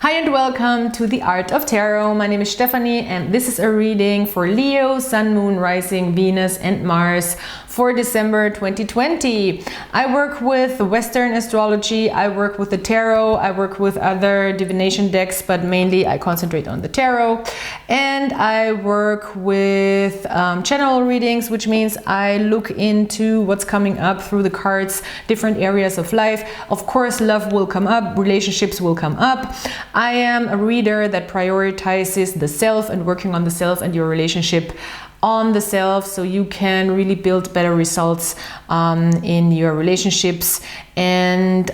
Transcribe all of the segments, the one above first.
Hi and welcome to the Art of Tarot. My name is Stephanie and this is a reading for Leo, Sun, Moon, Rising, Venus and Mars for December 2020. I work with Western astrology, I work with the tarot, I work with other divination decks, but mainly I concentrate on the tarot. And I work with general readings, which means I look into what's coming up through the cards, different areas of life. Of course, love will come up, relationships will come up. I am a reader that prioritizes the self and working on the self and your relationship on the self, so you can really build better results in your relationships. And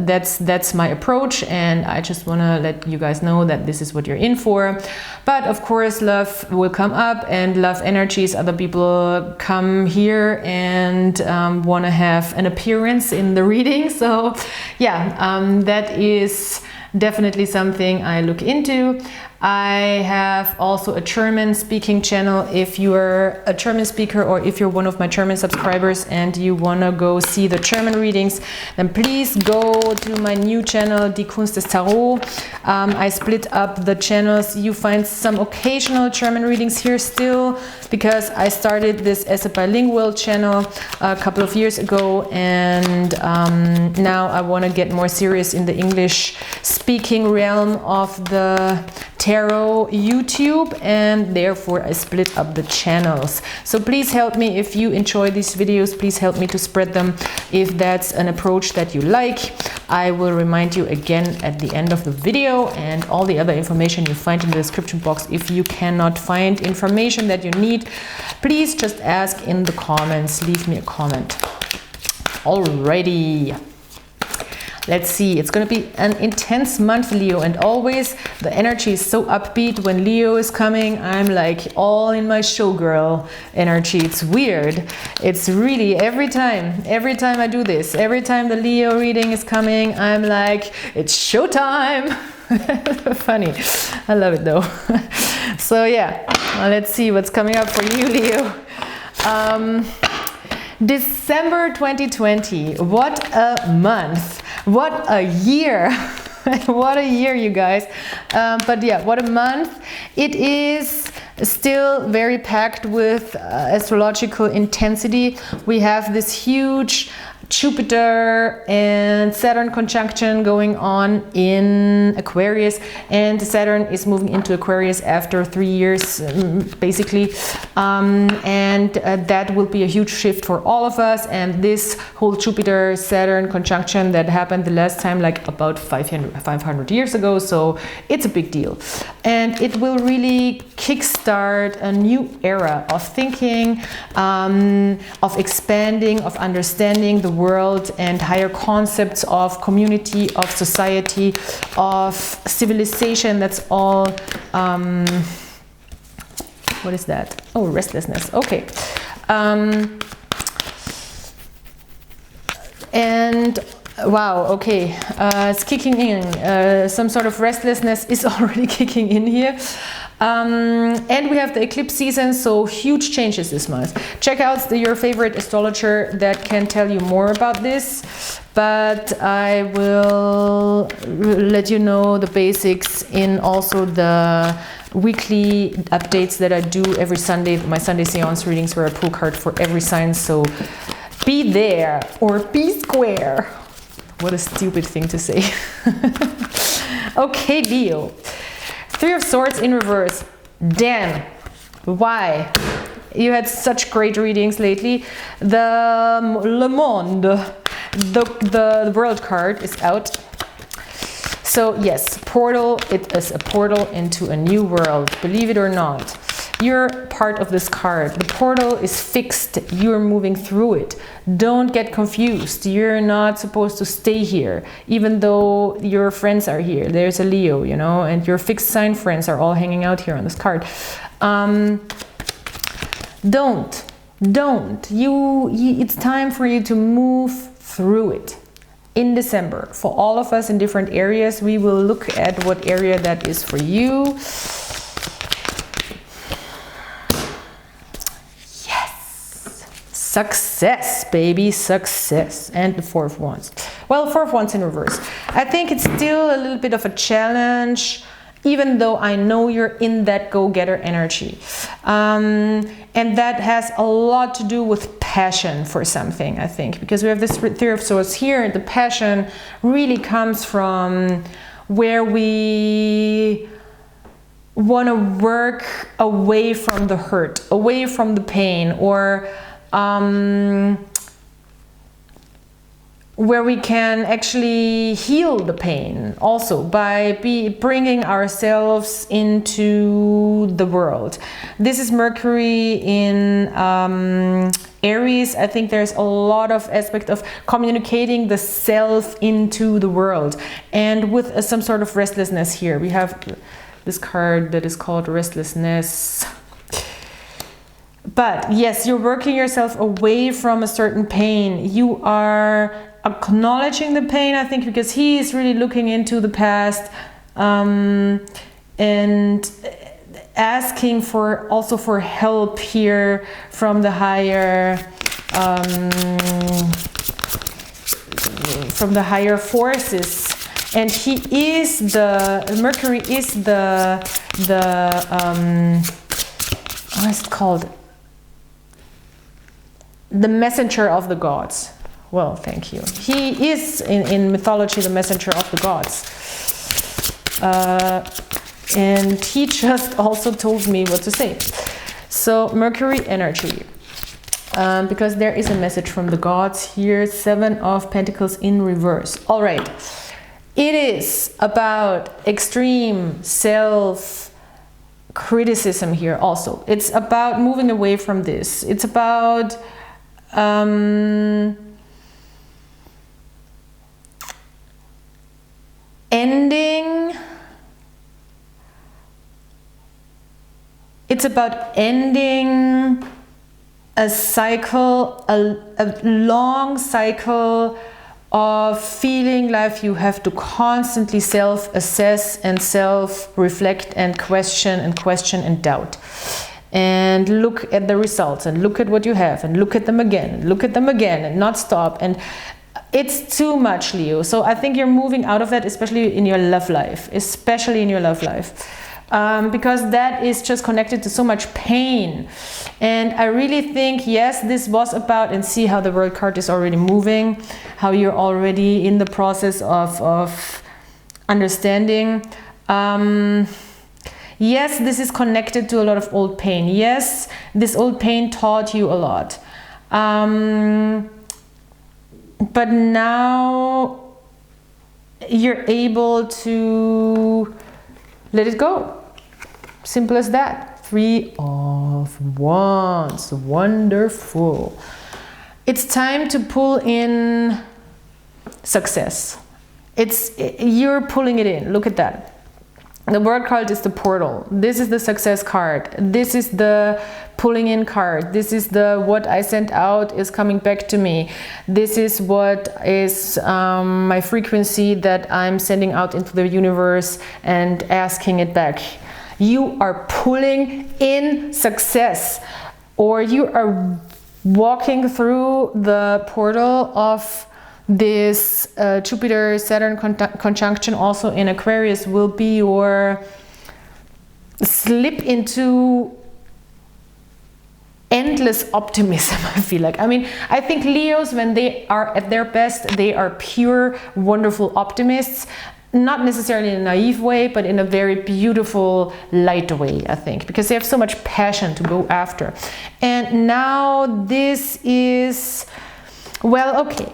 that's my approach, and I just want to let you guys know that this is what you're in for. But of course, love will come up and love energies. Other people come here and want to have an appearance in the reading. So yeah, that is definitely something I look into. I have also a German speaking channel. If you're a German speaker or if you're one of my German subscribers and you want to go see the German readings, then please go to my new channel, Die Kunst des Tarot. I split up the channels. You find some occasional German readings here still, because I started this as a bilingual channel a couple of years ago, and now I want to get more serious in the English speaking realm of the tarot YouTube, and therefore I split up the channels. So please help me if you enjoy these videos. Please help me to spread them if that's an approach that you like. I will remind you again at the end of the video, and all the other information you find in the description box. If you cannot find information that you need, please just ask in the comments, leave me a comment. Alrighty. Let's see, it's going to be an intense month, Leo, and always the energy is so upbeat. When Leo is coming, I'm like all in my showgirl energy. It's weird. It's really every time I do this, every time the Leo reading is coming, I'm like, it's showtime. Funny. I love it though. So yeah, let's see what's coming up for you, Leo. December 2020, what a month. What a year. What a year, you guys. But yeah, what a month. It is still very packed with astrological intensity. We have this huge Jupiter and Saturn conjunction going on in Aquarius, and Saturn is moving into Aquarius after 3 years basically, and that will be a huge shift for all of us. And this whole Jupiter Saturn conjunction that happened the last time, like about 500 years ago, so it's a big deal, and it will really kickstart a new era of thinking, of expanding, of understanding the world and higher concepts of community, of society, of civilization. That's all. What is that? Oh, restlessness. Okay. And wow, okay, it's kicking in. Some sort of restlessness is already kicking in here. And we have the eclipse season, so huge changes this month. Check out your favorite astrologer that can tell you more about this, but I will let you know the basics in also the weekly updates that I do every Sunday, my Sunday seance readings, where I pull a card for every sign. So be there or be square. What a stupid thing to say. Okay, Leo. Three of Swords in reverse. Damn. Why? You had such great readings lately. The Le Monde, the world card is out. So yes, portal, it is a portal into a new world. Believe it or not. You're part of this card. The portal is fixed. You're moving through it. Don't get confused. You're not supposed to stay here, even though your friends are here. There's a Leo, you know, and your fixed sign friends are all hanging out here on this card. Don't. It's time for you to move through it. In December, for all of us in different areas, we will look at what area that is for you. Success, baby, success. And the Four of Wands. Well, 4 of Wands in reverse. I think it's still a little bit of a challenge, even though I know you're in that go-getter energy. And that has a lot to do with passion for something, I think, because we have this Three of Swords here. The passion really comes from where we want to work away from the hurt, away from the pain, or where we can actually heal the pain also by bringing ourselves into the world. This is Mercury in Aries. I think there's a lot of aspect of communicating the self into the world, and with some sort of restlessness here. We have this card that is called restlessness. But yes, you're working yourself away from a certain pain. You are acknowledging the pain, I think, because he is really looking into the past, and asking for also for help here from the higher forces. And he is Mercury is what is it called? The messenger of the gods. Well, thank you. He is in mythology the messenger of the gods. And he just also told me what to say. So Mercury energy. Because there is a message from the gods here. 7 of Pentacles in reverse. All right. It is about extreme self-criticism here also. It's about moving away from this. It's about ending. It's about ending a cycle, a long cycle of feeling like you have to constantly self-assess and self-reflect and question and doubt. And look at the results and look at what you have and look at them again and look at them again and not stop. And it's too much, Leo. So I think you're moving out of that, especially in your love life, because that is just connected to so much pain. And I really think, yes, this was about, and see how the World card is already moving, how you're already in the process of understanding. Yes, this is connected to a lot of old pain. Yes, this old pain taught you a lot. But now you're able to let it go. Simple as that. 3 of Wands. Wonderful. It's time to pull in success. You're pulling it in. Look at that. The World card is the portal. This is the success card. This is the pulling in card. This is the what I sent out is coming back to me. This is what is my frequency that I'm sending out into the universe and asking it back. You are pulling in success, or you are walking through the portal of this Jupiter-Saturn conjunction also in Aquarius will be your slip into endless optimism, I feel like. I mean, I think Leos, when they are at their best, they are pure, wonderful optimists. Not necessarily in a naive way, but in a very beautiful, light way, I think, because they have so much passion to go after. And now this is, well, okay.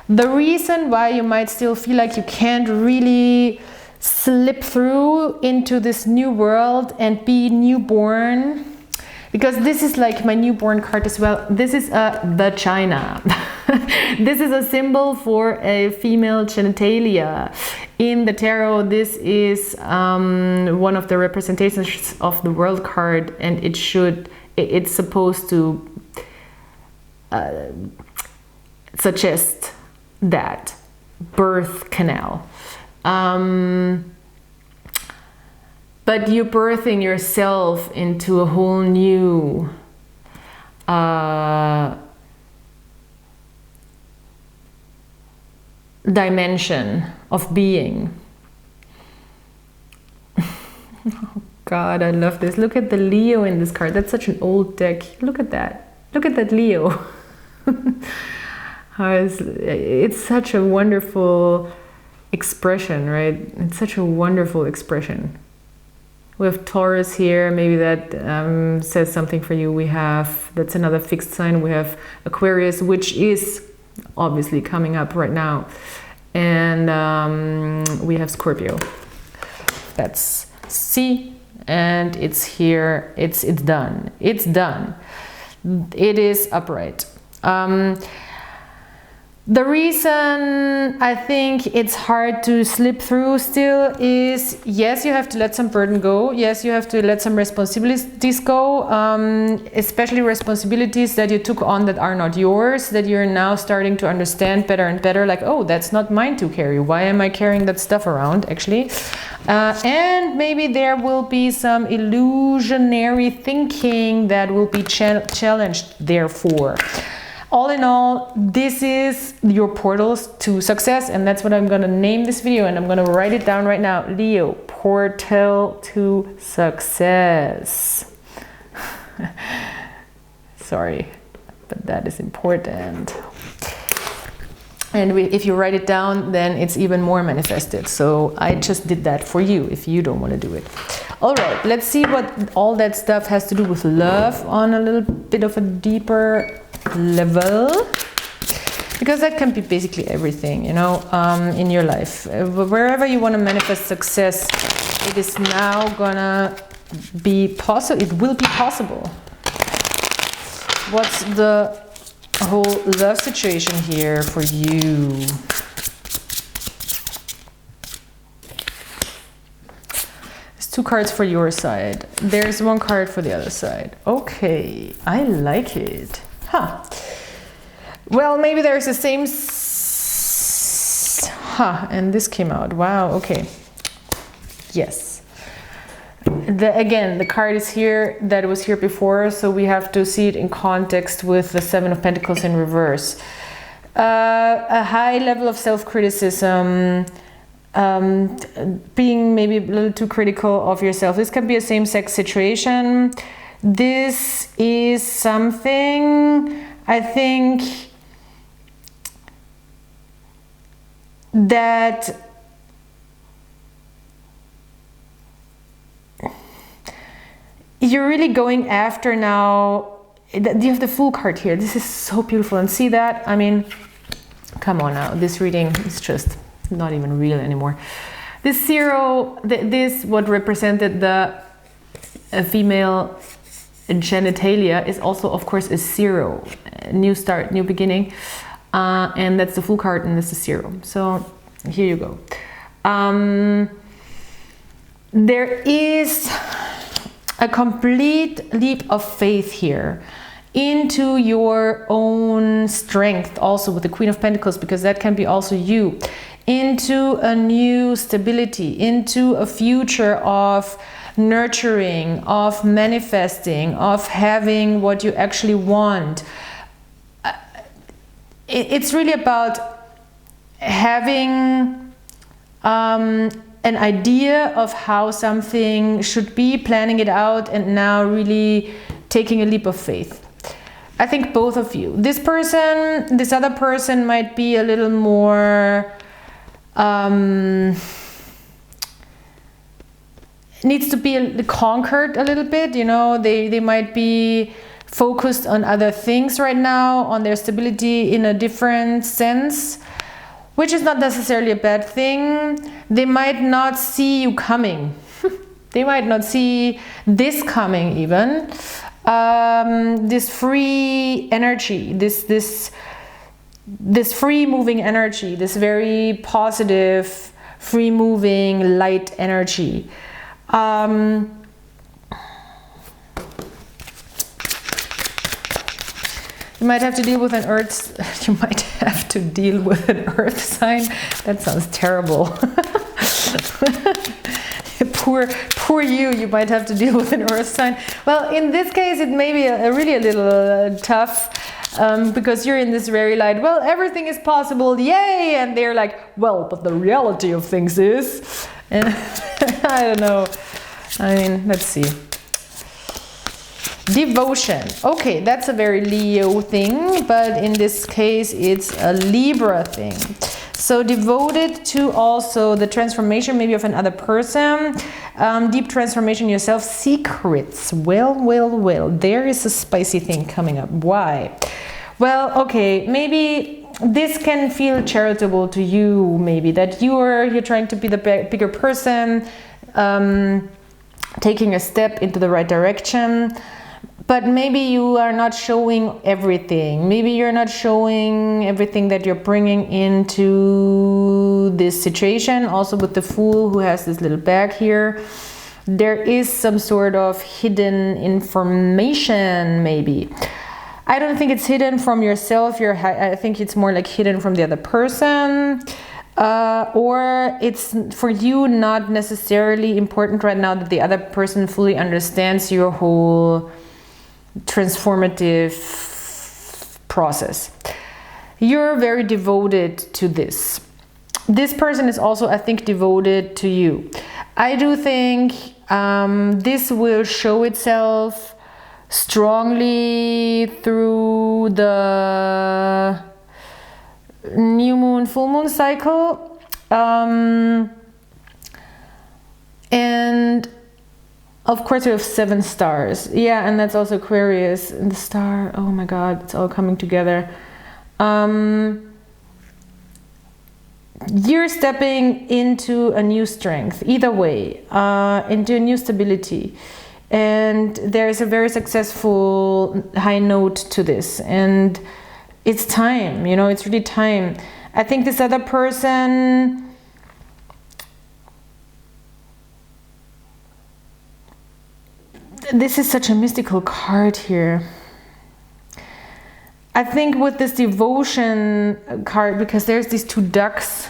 The reason why you might still feel like you can't really slip through into this new world and be newborn, because this is like my newborn card as well. This is a vagina. This is a symbol for a female genitalia. In the tarot, this is one of the representations of the World card, and it's supposed to suggest that birth canal. But you're birthing yourself into a whole new dimension of being. Oh God, I love this. Look at the Leo in this card. That's such an old deck. Look at that. Look at that Leo. It's such a wonderful expression, right? It's such a wonderful expression. We have Taurus here. Maybe that says something for you. We have, that's another fixed sign. We have Aquarius, which is obviously coming up right now. And we have Scorpio. That's C, and it's here. It's done. It's done. It is upright. The reason I think it's hard to slip through still is, yes, you have to let some burden go. Yes, you have to let some responsibilities go, especially responsibilities that you took on that are not yours, that you're now starting to understand better and better, like, oh, that's not mine to carry. Why am I carrying that stuff around, actually? And maybe there will be some illusionary thinking that will be challenged, therefore. All in all, this is your portals to success, and that's what I'm going to name this video, and I'm going to write it down right now. Leo, portal to success. Sorry, but that is important. And if you write it down, then it's even more manifested. So I just did that for you, if you don't want to do it. All right, let's see what all that stuff has to do with love on a little bit of a deeper level, because that can be basically everything, you know, in your life. Wherever you want to manifest success, it is now gonna be possible. It will be possible. What's the whole love situation here for you? There's 2 cards for your side. There's 1 card for the other side. Okay, I like it. Huh. Well, maybe there's the same... and this came out. Wow, okay. Yes. Again, the card is here, that was here before, so we have to see it in context with the 7 of Pentacles in reverse. A high level of self-criticism, being maybe a little too critical of yourself. This can be a same-sex situation. This is something, I think, that you're really going after now. You have the Fool card here. This is so beautiful. And see that? I mean, come on now. This reading is just not even real anymore. This 0, this what represented the female genitalia is also, of course, a 0. New start, new beginning. And that's the Fool card, and this is 0. So here you go. There is a complete leap of faith here into your own strength, also with the Queen of Pentacles, because that can be also you, into a new stability, into a future of nurturing, of manifesting, of having what you actually want. It's really about having an idea of how something should be, planning it out, and now really taking a leap of faith. I think both of you. This person, this other person might be a little more needs to be conquered a little bit, you know. They might be focused on other things right now, on their stability in a different sense, which is not necessarily a bad thing. They might not see you coming. They might not see this coming even. This free energy, this free moving energy, this very positive, free moving light energy. You might have to deal with an earth. You might have to deal with an earth sign. That sounds terrible. poor you. You might have to deal with an earth sign. Well, in this case, it may be really a little tough. because you're in this very light, well, everything is possible, yay, and they're like, well, but the reality of things is, and I don't know, I mean, let's see. Devotion. Okay, that's a very Leo thing, but in this case it's a Libra thing. So devoted to also the transformation maybe of another person, deep transformation yourself, secrets. Well, there is a spicy thing coming up. Why? Well, okay, maybe this can feel charitable to you, maybe that you're trying to be the bigger person, taking a step into the right direction. But maybe you are not showing everything. Maybe you're not showing everything that you're bringing into this situation. Also with the Fool who has this little bag here. There is some sort of hidden information maybe. I don't think it's hidden from yourself. I think it's more like hidden from the other person. Or it's for you not necessarily important right now that the other person fully understands your whole transformative process. You're very devoted to this. This person is also, I think, devoted to you. I do think this will show itself strongly through the new moon, full moon cycle. And of course, we have 7 stars. Yeah, and that's also Aquarius. And the star, oh my God, it's all coming together. You're stepping into a new strength, either way, into a new stability. And there's a very successful high note to this. And it's time, you know, it's really time. I think this other person... This is such a mystical card here. I think with this devotion card, because there's these 2 ducks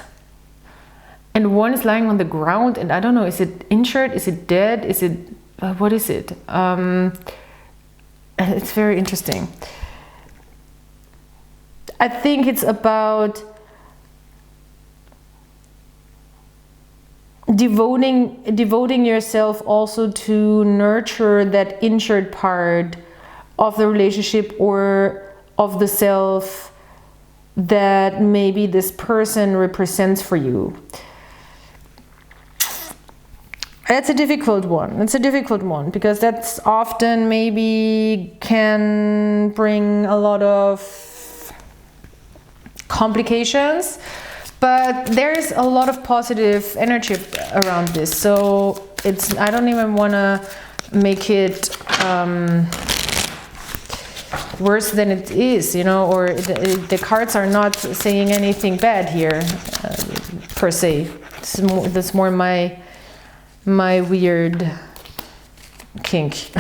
and one is lying on the ground and I don't know, is it injured? Is it dead? Is it, what is it? It's very interesting. I think it's about devoting yourself also to nurture that injured part of the relationship or of the self that maybe this person represents for you. That's a difficult one. It's a difficult one because that's often maybe can bring a lot of complications. But there's a lot of positive energy around this, so it's, I don't even want to make it worse than it is, you know, or the cards are not saying anything bad here, per se. That's more my weird kink.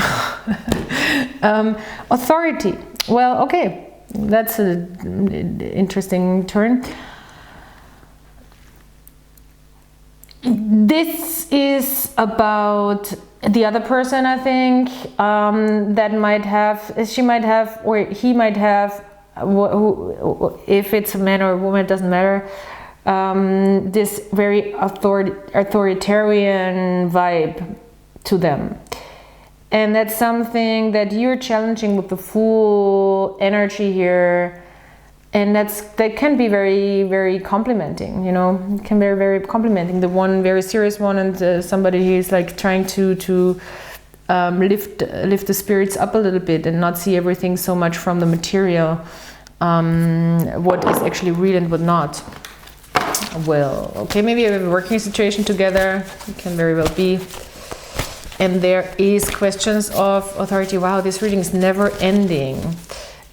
Authority. Well, okay, that's an interesting turn. This is about the other person, I think, that might have, she might have, or he might have, if it's a man or a woman, it doesn't matter, this very authoritarian vibe to them. And that's something that you're challenging with the Fool energy here. And that can be very, very complimenting, you know, it can be very, very complimenting. The one very serious one and somebody who's like trying to lift the spirits up a little bit and not see everything so much from the material, what is actually real and what not. Well, okay, maybe we have a working situation together, it can very well be. And there is questions of authority. Wow, this reading is never ending.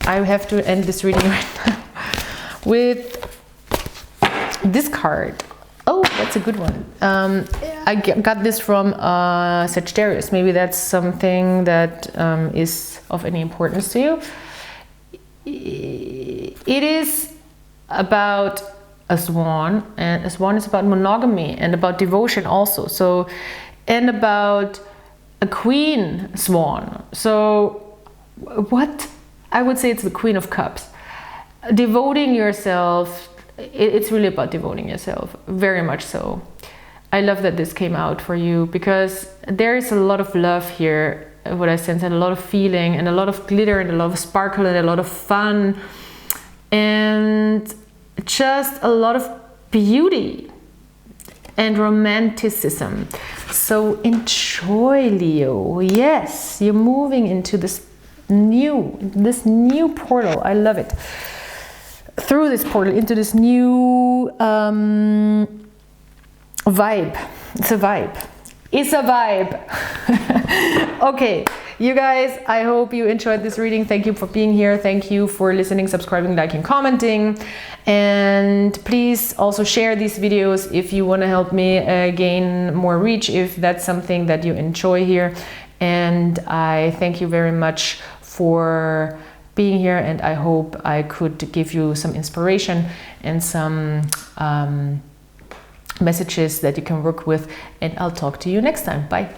I have to end this reading right now with this card. Oh, that's a good one. I got this from Sagittarius. Maybe that's something that is of any importance to you. It is about a swan, and a swan is about monogamy and about devotion also. So, and about a queen swan. So, what? I would say it's the Queen of Cups. Devoting yourself, it's really about devoting yourself, very much so. I love that this came out for you, because there is a lot of love here, what I sense, and a lot of feeling, and a lot of glitter, and a lot of sparkle, and a lot of fun, and just a lot of beauty and romanticism. So enjoy, Leo. Yes, you're moving into this new portal. I love it. Through this portal into this new vibe. It's a vibe. It's a vibe. Okay, you guys, I hope you enjoyed this reading. Thank you for being here. Thank you for listening, subscribing, liking, commenting. And please also share these videos if you want to help me gain more reach, if that's something that you enjoy here. And I thank you very much for being here, and I hope I could give you some inspiration and some messages that you can work with, and I'll talk to you next time. Bye.